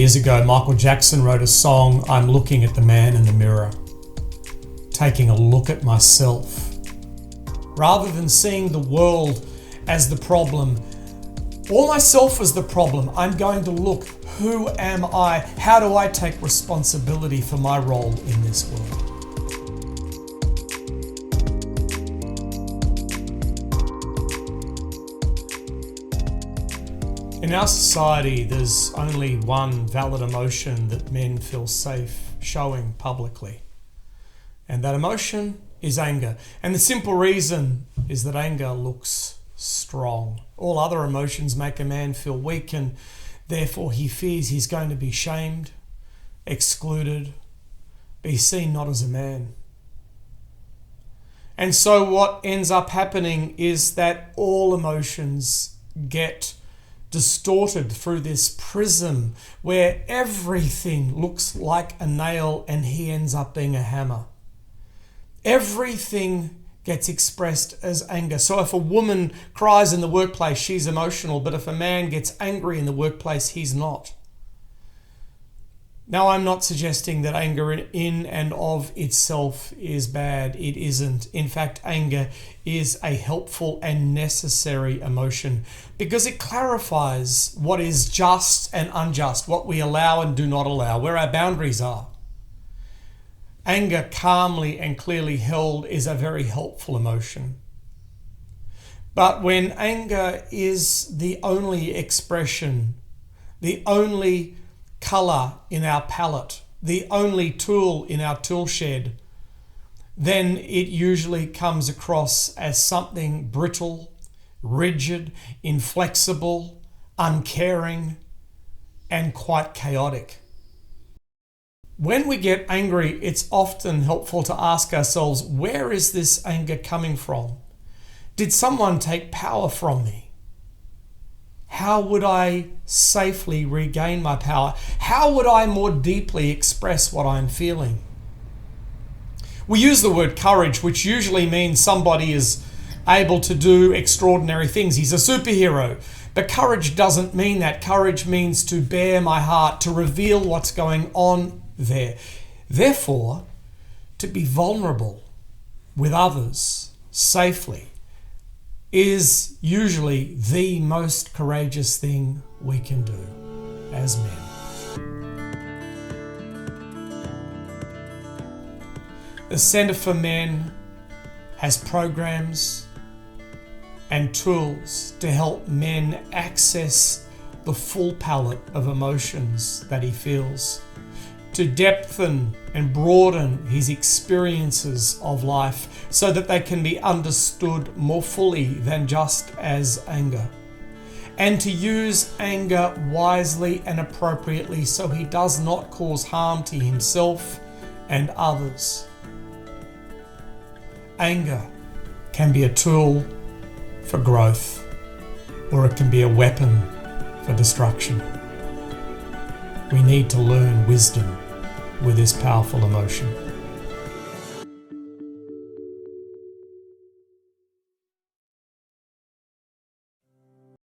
years ago, Michael Jackson wrote a song, I'm looking at the man in the mirror, taking a look at myself. Rather than seeing the world as the problem, or myself as the problem, I'm going to look, who am I? How do I take responsibility for my role in this world? In our society, there's only one valid emotion that men feel safe showing publicly. And that emotion is anger. And the simple reason is that anger looks strong. All other emotions make a man feel weak, and therefore he fears he's going to be shamed, excluded, be seen not as a man. And so what ends up happening is that all emotions get distorted through this prism where everything looks like a nail and he ends up being a hammer. Everything gets expressed as anger. So if a woman cries in the workplace, she's emotional, but if a man gets angry in the workplace, he's not. Now, I'm not suggesting that anger in and of itself is bad. It isn't. In fact, anger is a helpful and necessary emotion because it clarifies what is just and unjust, what we allow and do not allow, where our boundaries are. Anger, calmly and clearly held, is a very helpful emotion. But when anger is the only expression, the only colour in our palette, the only tool in our tool shed, then it usually comes across as something brittle, rigid, inflexible, uncaring, and quite chaotic. When we get angry, it's often helpful to ask ourselves, where is this anger coming from? Did someone take power from me? How would I safely regain my power? How would I more deeply express what I'm feeling? We use the word courage, which usually means somebody is able to do extraordinary things. He's a superhero. But courage doesn't mean that. Courage means to bare my heart, to reveal what's going on there. Therefore, to be vulnerable with others safely is usually the most courageous thing we can do as men. The Centre for Men has programs and tools to help men access the full palette of emotions that he feels, to depthen and broaden his experiences of life so that they can be understood more fully than just as anger, and to use anger wisely and appropriately so he does not cause harm to himself and others. Anger can be a tool for growth, or it can be a weapon for destruction. We need to learn wisdom with this powerful emotion.